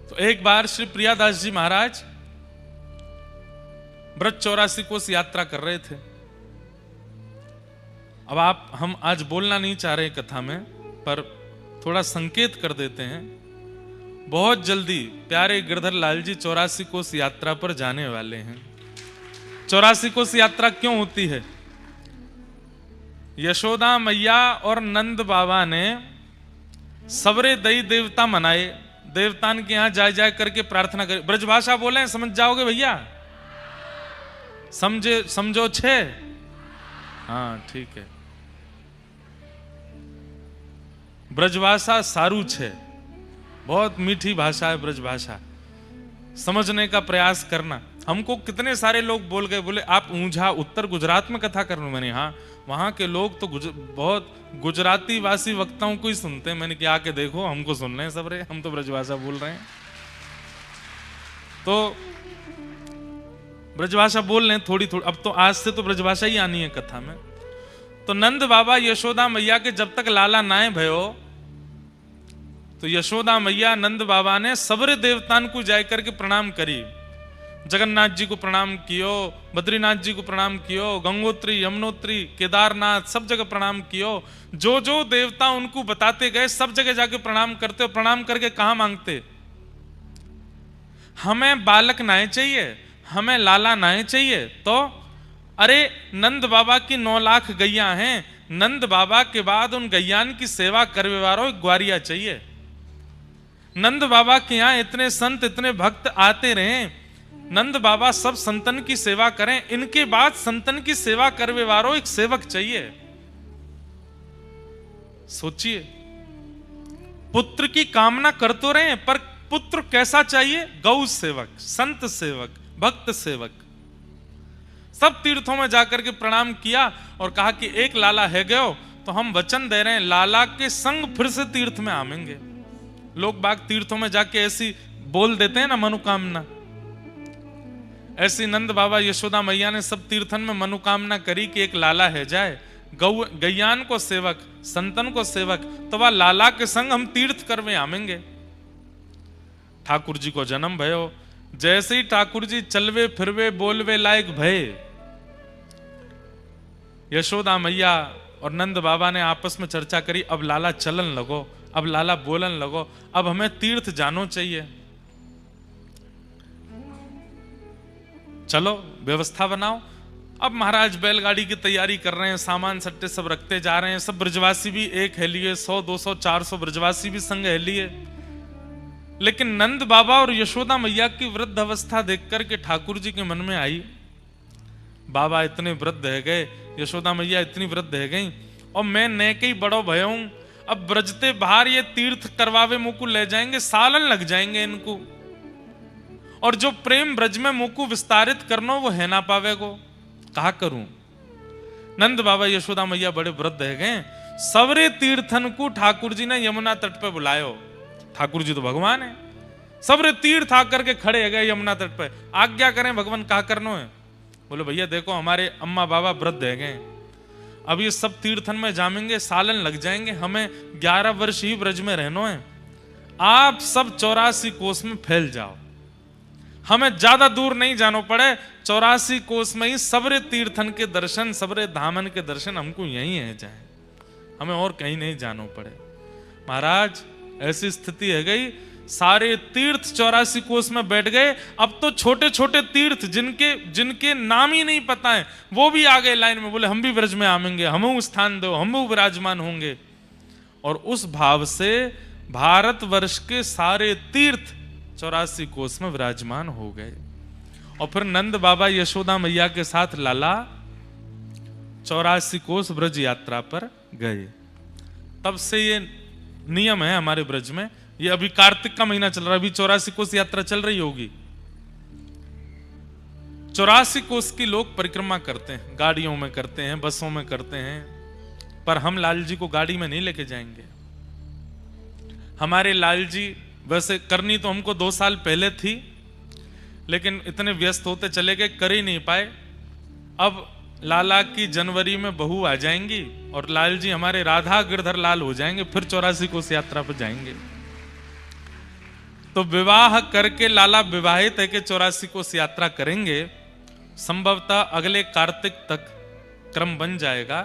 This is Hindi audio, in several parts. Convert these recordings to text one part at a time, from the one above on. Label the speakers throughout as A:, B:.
A: तो एक बार श्री प्रियादास जी महाराज ब्रज 84 कोस यात्रा कर रहे थे। अब हम आज बोलना नहीं चाह रहे कथा में, पर थोड़ा संकेत कर देते हैं। बहुत जल्दी प्यारे गिरधर लाल जी 84 कोस यात्रा पर जाने वाले हैं। 84 कोस यात्रा क्यों होती है? यशोदा मैया और नंद बाबा ने सबरे दई देवता मनाए, देवतान के यहां जाए जाए करके प्रार्थना करें। ब्रजभाषा बोले, समझ जाओगे भैया? समझो छे? हाँ ठीक है। ब्रजभाषा सारू छे, बहुत मीठी भाषा है ब्रजभाषा। समझने का प्रयास करना। हमको कितने सारे लोग बोल गए, बोले आप ऊंझा उत्तर गुजरात में कथा कर रहे हो। मैंने हाँ, वहां के लोग तो बहुत गुजराती वासी वक्ताओं को ही सुनते हैं। मैंने क्या आके देखो, हमको सुन रहे हैं सब रे, हम तो ब्रजभाषा बोल रहे हैं। तो ब्रजभाषा बोल रहे हैं थोड़ी थोड़ी। अब तो आज से तो ब्रजभाषा ही आनी है कथा में। तो नंद बाबा यशोदा मैया के जब तक लाला नाए भयो, तो यशोदा मैया नंद बाबा ने सबरे देवतान को जाय करके प्रणाम करी। जगन्नाथ जी को प्रणाम कियो, बद्रीनाथ जी को प्रणाम कियो, गंगोत्री, यमुनोत्री, केदारनाथ, सब जगह प्रणाम कियो। जो जो देवता उनको बताते गए, सब जगह जाके प्रणाम करते हो। प्रणाम करके कहा मांगते, हमें बालक नाए चाहिए, हमें लाला नाए चाहिए। तो अरे नंद बाबा की 9 लाख गैया हैं, नंद बाबा के बाद उन गैयान की सेवा करवे वालों ग्वारिया चाहिए। नंद बाबा के यहां इतने संत इतने भक्त आते रहे, नंद बाबा सब संतन की सेवा करें, इनके बाद संतन की सेवा करवे वालों एक सेवक चाहिए। सोचिए, पुत्र की कामना कर तो रहे, पर पुत्र कैसा चाहिए? गौ सेवक, संत सेवक, भक्त सेवक। सब तीर्थों में जाकर के प्रणाम किया और कहा कि एक लाला है गयो, तो हम वचन दे रहे हैं लाला के संग फिर से तीर्थ में आवेंगे। लोग बाग तीर्थों में जाके ऐसी बोल देते हैं ना मनोकामना। ऐसी नंद बाबा यशोदा मैया ने सब तीर्थन में मनोकामना करी कि एक लाला है जाए, गैयान को सेवक, संतन को सेवक, तो वह लाला के संग हम तीर्थ करवे आवेंगे। ठाकुर जी को जन्म भयो। जैसे ही ठाकुर जी चलवे फिरवे बोलवे लायक भय, यशोदा मैया और नंद बाबा ने आपस में चर्चा करी, अब लाला चलन लगो, अब लाला बोलन लगो, अब हमें तीर्थ जानो चाहिए। चलो व्यवस्था बनाओ। अब महाराज बैलगाड़ी की तैयारी कर रहे हैं, सामान सट्टे सब रखते जा रहे हैं। सब ब्रजवासी भी एक है लिए, 100 200 400 ब्रजवासी भी संग है लिए। लेकिन नंद बाबा और यशोदा मैया की वृद्ध अवस्था देख करके ठाकुर जी के मन में आई, बाबा इतने वृद्ध है गए, यशोदा मैया इतनी वृद्ध है गई, और मैं ने के ही बड़ो भयो हूं। अब ब्रजते बाहर ये तीर्थ करवावे मुझको ले जाएंगे, सालन लग जाएंगे इनको, और जो प्रेम ब्रज में मुझको विस्तारित करनो वो है ना पावे को, कहा करूं। नंद बाबा यशोदा मैया बड़े वृद्ध है गए। सवरे तीर्थन को ठाकुर जी ने यमुना तट पे बुलायो। ठाकुर जी तो भगवान है, सबरे तीर्थ आकर के खड़े है गए यमुना तट पे। आज्ञा करें भगवान, कहा करनो है? बोले भैया देखो हमारे अम्मा बाबा वृद्ध है गए, अब ये सब तीर्थन में जामेंगे, सालन लग जाएंगे, हमें 11 वर्ष ही ब्रज में रहना है। आप सब 84 कोस में फैल जाओ, हमें ज्यादा दूर नहीं जाना पड़े, 84 कोस में ही सबरे तीर्थन के दर्शन, सबरे धामन के दर्शन हमको यहीं है जाए, हमें और कहीं नहीं जाना पड़े। महाराज ऐसी स्थिति है गई, सारे तीर्थ 84 कोस में बैठ गए। अब तो छोटे छोटे तीर्थ जिनके नाम ही नहीं पता है, वो भी आ गए लाइन में, बोले हम भी ब्रज में आवेंगे, हमें स्थान दो, हम भी विराजमान होंगे। और उस भाव से भारतवर्ष के सारे तीर्थ 84 कोस में विराजमान हो गए। और फिर नंद बाबा यशोदा मैया के साथ लाला 84 कोस ब्रज यात्रा पर गए। तब से ये नियम है हमारे ब्रज में। ये अभी कार्तिक का महीना चल रहा है, अभी 84 कोस यात्रा चल रही होगी। 84 कोस की लोग परिक्रमा करते हैं, गाड़ियों में करते हैं, बसों में करते हैं, पर हम लाल जी को गाड़ी में नहीं लेके जाएंगे। हमारे लाल जी वैसे करनी तो हमको 2 साल पहले थी, लेकिन इतने व्यस्त होते चले गए, कर ही नहीं पाए। अब लाला की जनवरी में बहू आ जाएंगी और लाल जी हमारे राधा गिरधर लाल हो जाएंगे, फिर 84 कोस यात्रा पर जाएंगे। तो विवाह करके लाला विवाहित है कि 84 कोस यात्रा करेंगे, संभवतः अगले कार्तिक तक क्रम बन जाएगा।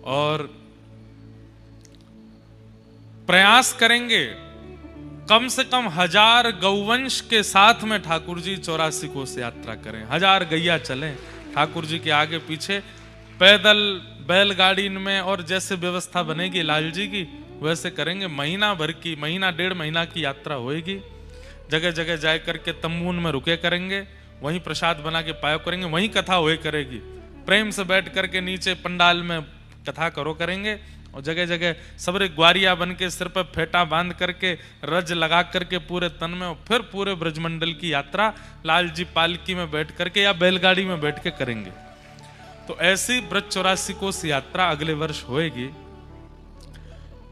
A: और प्रयास करेंगे कम से कम 1000 गौवंश के साथ में ठाकुर जी 84 कोस यात्रा करें। 1000 गैया चलें ठाकुर जी के आगे पीछे, पैदल, बैलगाड़ी में, और जैसे व्यवस्था बनेगी लाल जी की वैसे करेंगे। महीना भर की, महीना 1.5 महीना की यात्रा होएगी। जगह जगह जा करके तम्बून में रुके करेंगे, वहीं प्रसाद बना के पायो करेंगे, वहीं कथा हुए करेगी। प्रेम से बैठ करके नीचे पंडाल में कथा करो करेंगे। और जगह जगह सबरे ग्वारिया बन के सिर पर फेटा बांध करके, रज लगा करके पूरे तन में, और फिर पूरे ब्रजमंडल की यात्रा लाल जी पालकी में बैठ करके या बैलगाड़ी में बैठ के करेंगे। तो ऐसी ब्रज 84 कोस यात्रा अगले वर्ष होएगी।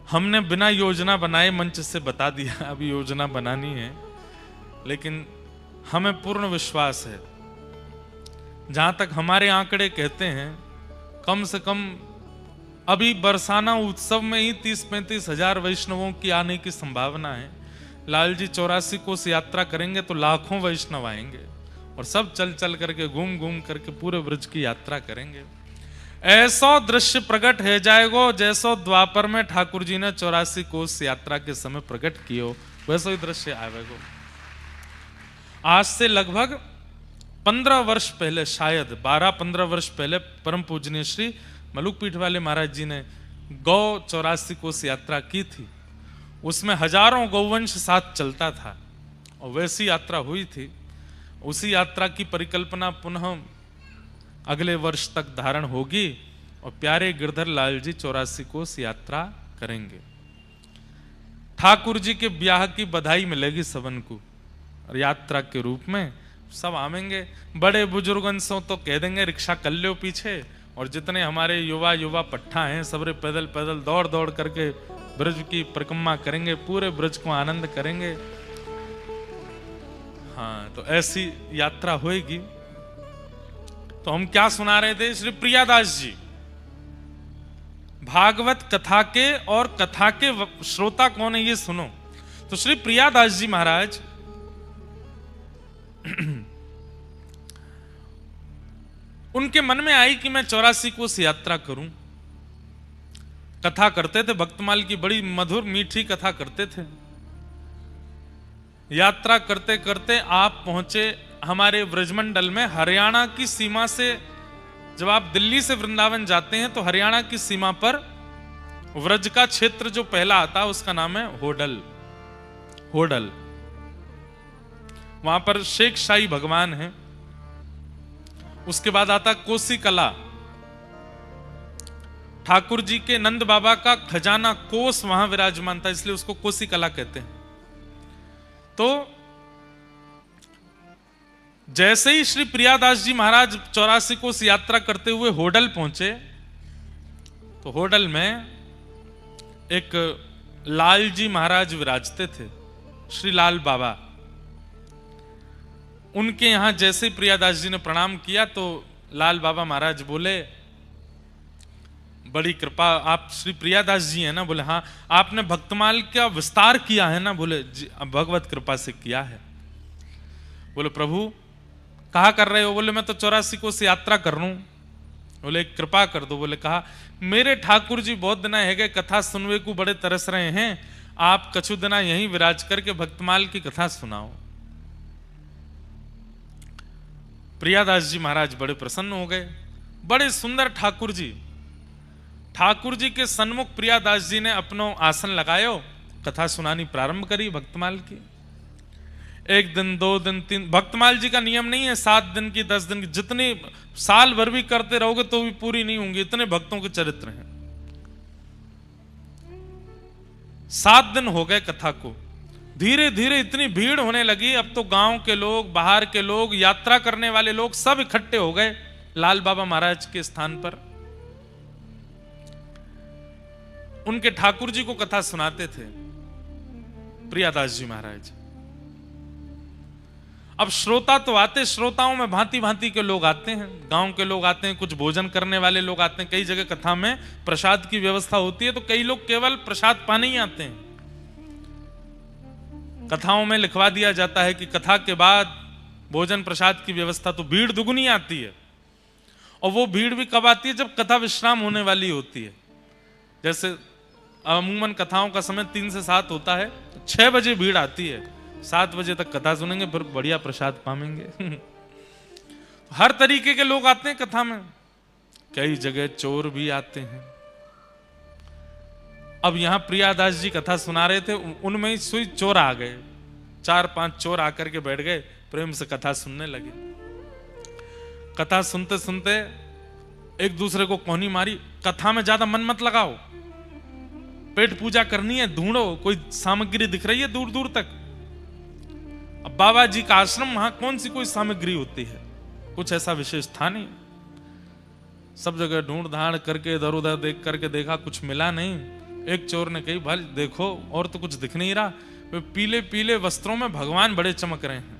A: हमने बिना योजना बनाए मंच से बता दिया, अभी योजना बनानी है, लेकिन हमें पूर्ण विश्वास है, जहां तक हमारे आंकड़े कहते हैं, कम से कम अभी बरसाना उत्सव में ही 30-35 हजार वैष्णवों की आने की संभावना है। लाल जी 84 कोस यात्रा करेंगे तो लाखों वैष्णव आएंगे, और सब चल चल करके, घूम घूम करके पूरे ब्रज की यात्रा करेंगे। ऐसा दृश्य प्रकट है जाएगो जैसो द्वापर में ठाकुर जी ने 84 कोस यात्रा के समय प्रकट कियो, वैसा ही दृश्य आवेगो। आज से लगभग 15 वर्ष पहले, शायद 12-15 वर्ष पहले, परम पूजनीय श्री मलुक पीठ वाले महाराज जी ने गौ 84 कोस यात्रा की थी। उसमें हजारों गौवंश साथ चलता था, और वैसी यात्रा हुई थी। उसी यात्रा की परिकल्पना पुनः अगले वर्ष तक धारण होगी, और प्यारे गिरधर लाल जी 84 कोस यात्रा करेंगे। ठाकुर जी के ब्याह की बधाई मिलेगी सबन को, और यात्रा के रूप में सब आवेंगे। बड़े बुजुर्गन सो तो कह देंगे रिक्शा कर लो पीछे, और जितने हमारे युवा पट्ठा हैं सबरे पैदल पैदल दौड़ दौड़ करके ब्रज की परिक्रमा करेंगे, पूरे ब्रज को आनंद करेंगे। हाँ, तो ऐसी यात्रा होएगी। तो हम क्या सुना रहे थे? श्री प्रियादास जी भागवत कथा के, और कथा के श्रोता कौन है ये सुनो। तो श्री प्रियादास जी महाराज उनके मन में आई कि मैं 84 कोस यात्रा करूं। कथा करते थे, भक्तमाल की बड़ी मधुर मीठी कथा करते थे। यात्रा करते करते आप पहुंचे हमारे ब्रजमंडल में, हरियाणा की सीमा से। जब आप दिल्ली से वृंदावन जाते हैं तो हरियाणा की सीमा पर व्रज का क्षेत्र जो पहला आता है उसका नाम है होडल। होडल, वहां पर शेख शाही भगवान है। उसके बाद आता कोसी कला, ठाकुर जी के नंद बाबा का खजाना कोस वहां विराजमान था, इसलिए उसको कोसी कला कहते हैं। तो जैसे ही श्री प्रियादास जी महाराज 84 कोस यात्रा करते हुए होडल पहुंचे, तो होडल में एक लाल जी महाराज विराजते थे, श्री लाल बाबा। उनके यहां जैसे ही प्रियादास जी ने प्रणाम किया तो लाल बाबा महाराज बोले, बड़ी कृपा, आप श्री प्रियादास जी हैं ना? बोले हाँ। आपने भक्तमाल का विस्तार किया है ना? बोले जी, भगवत कृपा से किया है। बोले प्रभु कहा कर रहे हो? बोले मैं तो 84 कोस यात्रा कर रहा हूं। बोले कृपा कर दो। बोले कहा, मेरे ठाकुर जी बहुत दिना है गए कथा सुनवे को बड़े तरस रहे हैं, आप कछु दिना यहीं विराज करके भक्तमाल की कथा सुनाओ। प्रियादास जी महाराज बड़े प्रसन्न हो गए। बड़े सुंदर ठाकुर जी, ठाकुर जी के सन्मुख प्रियादास जी ने अपनो आसन लगायो, कथा सुनानी प्रारंभ करी भक्तमाल की। 1 दिन 2 दिन 3, भक्तमाल जी का नियम नहीं है 7 दिन की 10 दिन की, जितनी साल भर भी करते रहोगे तो भी पूरी नहीं होंगी, इतने भक्तों के चरित्र हैं। 7 दिन हो गए कथा को। धीरे धीरे इतनी भीड़ होने लगी, अब तो गांव के लोग, बाहर के लोग, यात्रा करने वाले लोग सब इकट्ठे हो गए लाल बाबा महाराज के स्थान पर। उनके ठाकुर जी को कथा सुनाते थे प्रियादास जी महाराज। अब श्रोता तो आते, श्रोताओं में भांति भांति के लोग आते हैं, गांव के लोग आते हैं, कुछ भोजन करने वाले लोग आते हैं। कई जगह कथा में प्रसाद की व्यवस्था होती है, तो कई लोग केवल प्रसाद पाने ही आते हैं। कथाओं में लिखवा दिया जाता है कि कथा के बाद भोजन प्रसाद की व्यवस्था, तो भीड़ दुगनी आती है। और वो भीड़ भी कब आती है? जब कथा विश्राम होने वाली होती है। जैसे अमूमन कथाओं का समय 3 से 7 होता है, 6 बजे भीड़ आती है, 7 बजे तक कथा सुनेंगे, फिर बढ़िया प्रसाद पाएंगे। हर तरीके के लोग आते हैं कथा में, कई जगह चोर भी आते हैं। अब यहां प्रियादास जी कथा सुना रहे थे, उनमें ही सुई चोर आ गए, 4-5 चोर आकर के बैठ गए, प्रेम से कथा सुनने लगे। कथा सुनते सुनते एक दूसरे को कोहनी मारी, कथा में ज्यादा मन मत लगाओ, पेट पूजा करनी है, ढूंढो कोई सामग्री दिख रही है दूर दूर तक। अब बाबा जी का आश्रम, वहां कौन सी कोई सामग्री होती है? कुछ ऐसा विशेष था नहीं। सब जगह ढूंढ धाड़ करके इधर उधर देख करके देखा, कुछ मिला नहीं। एक चोर ने कही, भाई देखो और तो कुछ दिख नहीं रहा, वे पीले पीले वस्त्रों में भगवान बड़े चमक रहे हैं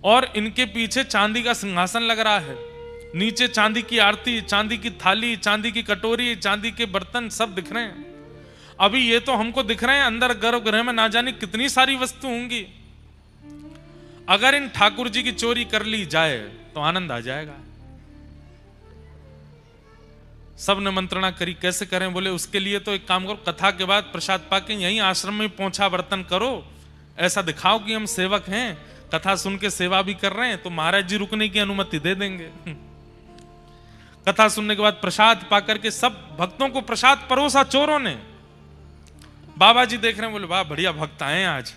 A: और इनके पीछे चांदी का सिंहासन लग रहा है, नीचे चांदी की आरती, चांदी की थाली, चांदी की कटोरी, चांदी के बर्तन सब दिख रहे हैं। अभी ये तो हमको दिख रहे हैं, अंदर गर्भगृह में ना जाने कितनी सारी वस्तु होंगी। अगर इन ठाकुर जी की चोरी कर ली जाए तो आनंद आ जाएगा। सब ने मंत्रणा करी, कैसे करें? बोले उसके लिए तो एक काम करो, कथा के बाद प्रसाद पाके यहीं आश्रम में पोंछा बर्तन करो, ऐसा दिखाओ कि हम सेवक हैं, कथा सुन के सेवा भी कर रहे हैं, तो महाराज जी रुकने की अनुमति दे देंगे। कथा सुनने के बाद प्रसाद पाकर के सब भक्तों को प्रसाद परोसा चोरों ने। बाबा जी देख रहे हैं, बोले वाह बढ़िया भक्त आए हैं, आज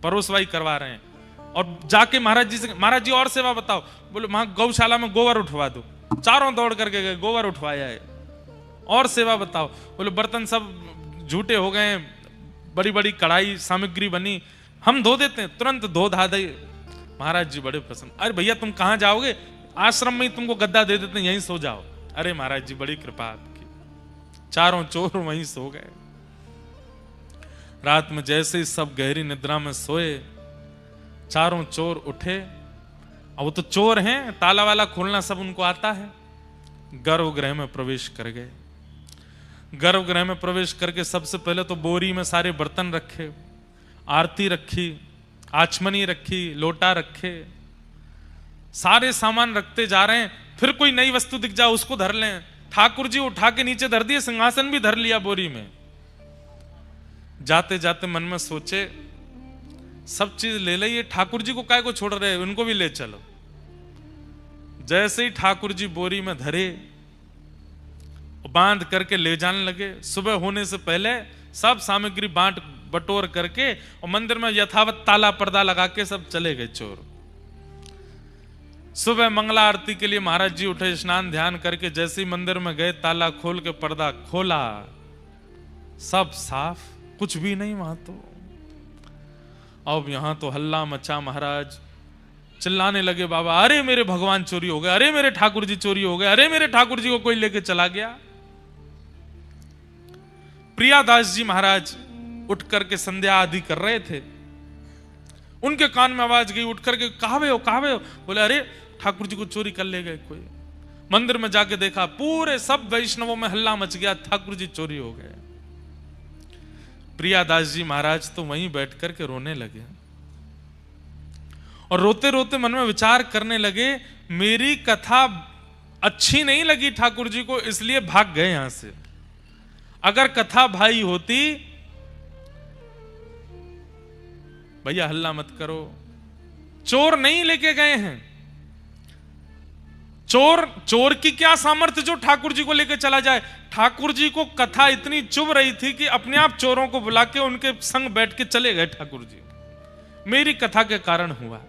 A: परोसवाई करवा रहे हैं। और जाके महाराज जी से, महाराज जी और सेवा बताओ। बोले वहां गौशाला में गोबर उठवा दो। चारों दौड़ करके गए, गोबर उठवाया है। और सेवा बताओ। बोले बर्तन सब झूठे हो गए, बड़ी बड़ी कढ़ाई सामग्री बनी, हम धो देते हैं, तुरंत धो धा दे। महाराज जी बड़े प्रसन्न। अरे भैया तुम कहां जाओगे? आश्रम में ही तुमको गद्दा दे देते हैं, यहीं सो जाओ। अरे महाराज जी बड़ी कृपा आपकी। चारों चोर वहीं सो गए। रात में जैसे ही सब गहरी निद्रा में सोए, चारों चोर उठे। अब वो तो चोर हैं, ताला वाला खोलना सब उनको आता है। गर्भगृह में प्रवेश कर गए। गर्भगृह में प्रवेश करके सबसे पहले तो बोरी में सारे बर्तन रखे, आरती रखी, आचमनी रखी, लोटा रखे, सारे सामान रखते जा रहे हैं। फिर कोई नई वस्तु दिख जाए उसको धर लें। ठाकुर जी उठा के नीचे धर दिए, सिंहासन भी धर लिया बोरी में। जाते जाते मन में सोचे, सब चीज ले लिए, ठाकुर जी को काय को छोड़ रहे, उनको भी ले चलो। जैसे ही ठाकुर जी बोरी में धरे, बांध करके ले जाने लगे। सुबह होने से पहले सब सामग्री बांट बटोर करके और मंदिर में यथावत ताला पर्दा लगा के सब चले गए चोर। सुबह मंगला आरती के लिए महाराज जी उठे, स्नान ध्यान करके जैसे ही मंदिर में गए, ताला खोल के पर्दा खोला, सब साफ, कुछ भी नहीं वहां तो। अब यहां तो हल्ला मचा, महाराज चिल्लाने लगे, बाबा अरे मेरे भगवान चोरी हो गए, अरे मेरे ठाकुर जी चोरी हो गए, अरे मेरे ठाकुर जी को कोई लेके चला गया। प्रियादास जी महाराज उठ करके संध्या आदि कर रहे थे, उनके कान में आवाज गई, उठ करके कहावे हो कहावे हो। बोले अरे ठाकुर जी को चोरी कर ले गए कोई। मंदिर में जाके देखा, पूरे सब वैष्णवों में हल्ला मच गया, ठाकुर जी चोरी हो गए। प्रियादास जी महाराज तो वहीं बैठ करके रोने लगे और रोते रोते मन में विचार करने लगे, मेरी कथा अच्छी नहीं लगी ठाकुर जी को, इसलिए भाग गए यहां से। अगर कथा भाई होती, भैया हल्ला मत करो, चोर नहीं लेके गए हैं। चोर की क्या सामर्थ्य जो ठाकुर जी को लेकर चला जाए। ठाकुर जी को कथा इतनी चुभ रही थी कि अपने आप चोरों को बुला के उनके संग बैठ के चले गए ठाकुर जी। मेरी कथा के कारण हुआ।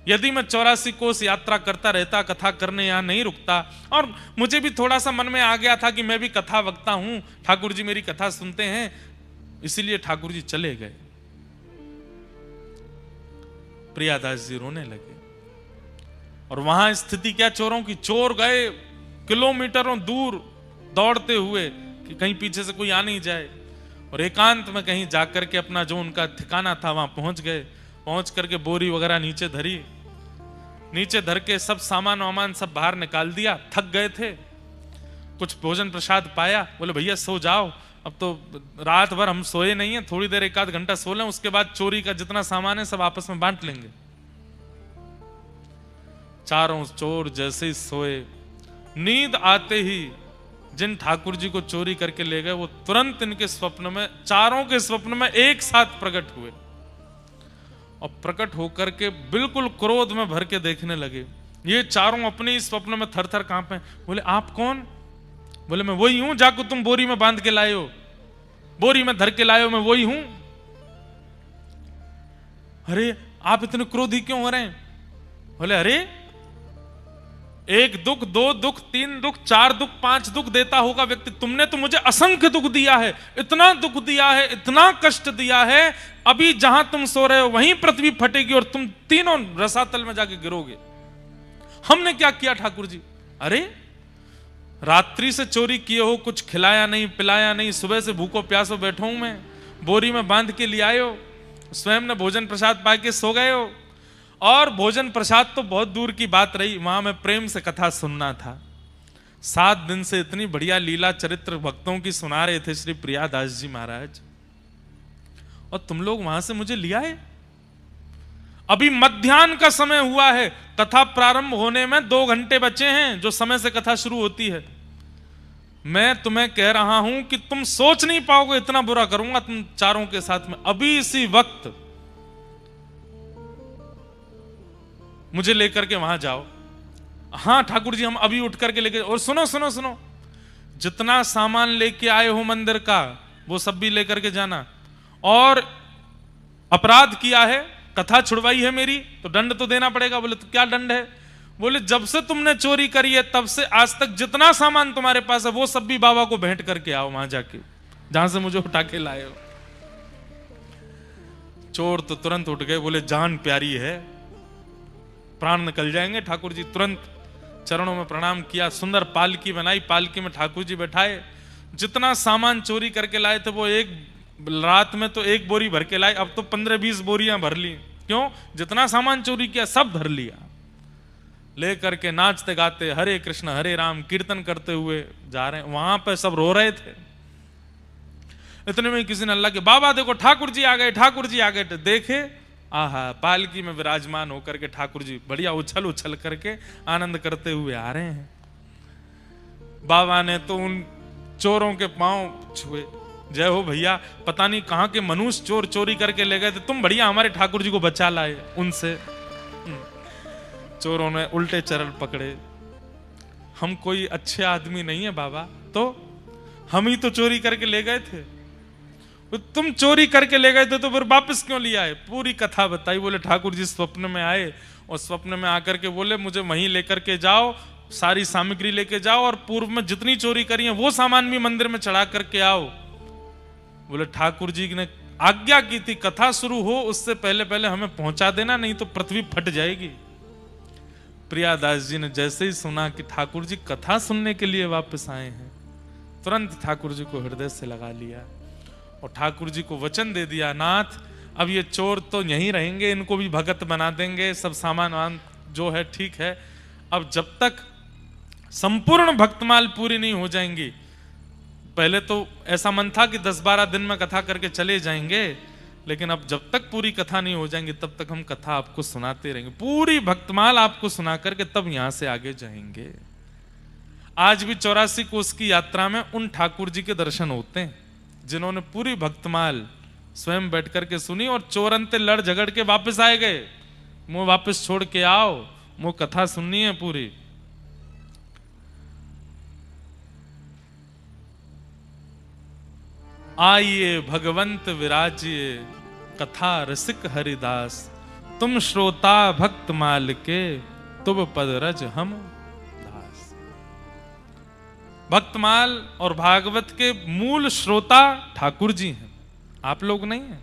A: यदि मैं 84 कोस यात्रा करता रहता, कथा करने यहां नहीं रुकता, और मुझे भी थोड़ा सा मन में आ गया था कि मैं भी कथा वक्ता हूं, ठाकुर जी मेरी कथा सुनते हैं, इसीलिए ठाकुर जी चले गए। प्रियादास जी रोने लगे। और वहां स्थिति क्या चोरों की, चोर गए किलोमीटरों दूर दौड़ते हुए कि कहीं पीछे से कोई आ नहीं जाए, और एकांत में कहीं जाकर के अपना जो उनका ठिकाना था वहां पहुंच गए। पहुंच करके बोरी वगैरह नीचे धरी, नीचे धर के सब सामान वामान सब बाहर निकाल दिया। थक गए थे, कुछ भोजन प्रसाद पाया, बोले भैया सो जाओ, अब तो रात भर हम सोए नहीं है, थोड़ी देर 1 आध घंटा सो लें, उसके बाद चोरी का जितना सामान है सब आपस में बांट लेंगे। चारों चोर जैसे ही सोए, नींद आते ही जिन ठाकुर जी को चोरी करके ले गए वो तुरंत इनके स्वप्न में, चारों के स्वप्न में एक साथ प्रकट हुए और प्रकट होकर के बिल्कुल क्रोध में भर के देखने लगे। ये चारों अपने इस स्वप्न में थर थर कांपे। बोले आप कौन? बोले मैं वही हूं जाको तुम बोरी में बांध के लाए हो, बोरी में धर के लाए हो, मैं वही हूं। अरे आप इतने क्रोधी क्यों हो रहे हैं? बोले अरे 1 दुख, 2 दुख, 3 दुख, 4 दुख, 5 दुख देता होगा व्यक्ति, तुमने तो मुझे असंख्य दुख दिया है, इतना दुख दिया है, इतना कष्ट दिया है। अभी जहां तुम सो रहे हो वहीं पृथ्वी फटेगी और तुम तीनों रसातल में जाके गिरोगे। हमने क्या किया ठाकुर जी? अरे रात्रि से चोरी किए हो, कुछ खिलाया नहीं पिलाया नहीं, सुबह से भूखो प्यासो बैठो हूं मैं, बोरी में बांध के ले आए हो, स्वयं ने भोजन प्रसाद पाके सो गए हो। और भोजन प्रसाद तो बहुत दूर की बात रही, वहां में प्रेम से कथा सुनना था। 7 दिन से इतनी बढ़िया लीला चरित्र भक्तों की सुना रहे थे श्री प्रियादास जी महाराज, और तुम लोग वहां से मुझे ले आए। अभी मध्याह्न का समय हुआ है, कथा प्रारंभ होने में 2 घंटे बचे हैं, जो समय से कथा शुरू होती है। मैं तुम्हें कह रहा हूं कि तुम सोच नहीं पाओगे इतना बुरा करूंगा तुम चारों के साथ में। अभी इसी वक्त मुझे लेकर के वहां जाओ। हाँ ठाकुर जी हम अभी उठ करके लेके, और सुनो सुनो सुनो, जितना सामान लेके आए हो मंदिर का वो सब भी लेकर के जाना। और अपराध किया है, कथा छुड़वाई है मेरी, तो दंड तो देना पड़ेगा। बोले तो क्या दंड है? बोले जब से तुमने चोरी करी है तब से आज तक जितना सामान तुम्हारे पास है वो सब भी बाबा को भेंट करके आओ वहां जाके, जहां से मुझे उठा के लाए हो। चोर तो तुरंत उठ गए, बोले जान प्यारी है, प्राण निकल जाएंगे। ठाकुर जी तुरंत चरणों में प्रणाम किया, सुंदर पालकी बनाई, पालकी में ठाकुर जी बैठाए। जितना सामान चोरी करके लाए थे वो एक रात में तो 1 बोरी भर के लाए, अब तो 15-20 बोरियां भर ली। क्यों? जितना सामान चोरी किया सब धर लिया। ले करके नाचते गाते हरे कृष्ण हरे राम कीर्तन करते हुए जा रहे हैं। वहां पे सब रो रहे थे। इतने में किसी ने अल्लाह के बाबा देखो ठाकुर जी आ गए, ठाकुर जी आ गए। तो देखे आहा पालकी में विराजमान होकर के ठाकुर जी बढ़िया उछल उछल करके आनंद करते हुए आ रहे हैं। बाबा ने तो उन चोरों के पांव छुए, जय हो भैया, पता नहीं कहां के मनुष्य चोर चोरी करके ले गए थे, तुम बढ़िया हमारे ठाकुर जी को बचा लाए उनसे। चोरों ने उल्टे चरण पकड़े, हम कोई अच्छे आदमी नहीं है बाबा, तो हम ही तो चोरी करके ले गए थे। तुम चोरी करके ले गए थे तो फिर वापस क्यों लिया है? पूरी कथा बताई। बोले ठाकुर जी स्वप्न में आए और स्वप्न में आकर के बोले मुझे वहीं लेकर के जाओ, सारी सामग्री लेके जाओ और पूर्व में जितनी चोरी करी है वो सामान भी मंदिर में चढ़ा करके आओ। बोले ठाकुर जी ने आज्ञा की थी कथा शुरू हो उससे पहले पहले हमें पहुंचा देना, नहीं तो पृथ्वी फट जाएगी। प्रियादास जी ने जैसे ही सुना कि ठाकुर जी कथा सुनने के लिए वापस आए हैं, तुरंत ठाकुर जी को हृदय से लगा लिया और ठाकुर जी को वचन दे दिया, नाथ अब ये चोर तो यहीं रहेंगे, इनको भी भगत बना देंगे, सब सामान वान जो है ठीक है। अब जब तक संपूर्ण भक्तमाल पूरी नहीं हो जाएंगी, पहले तो ऐसा मन था कि 10-12 दिन में कथा करके चले जाएंगे, लेकिन अब जब तक पूरी कथा नहीं हो जाएंगी तब तक हम कथा आपको सुनाते रहेंगे, पूरी भक्तमाल आपको सुना करके तब यहां से आगे जाएंगे। आज भी 84 कोस की यात्रा में उन ठाकुर जी के दर्शन होते हैं जिन्होंने पूरी भक्तमाल स्वयं बैठ करके सुनी और चोरंते लड़ झगड़ के वापस आए गए। मुंह वापस छोड़ के आओ, मुंह कथा सुननी है पूरी। आइए भगवंत विराजिए कथा रसिक हरिदास, तुम श्रोता भक्त माल के तुम पद रज हम दास। भक्तमाल और भागवत के मूल श्रोता ठाकुर जी हैं, आप लोग नहीं हैं।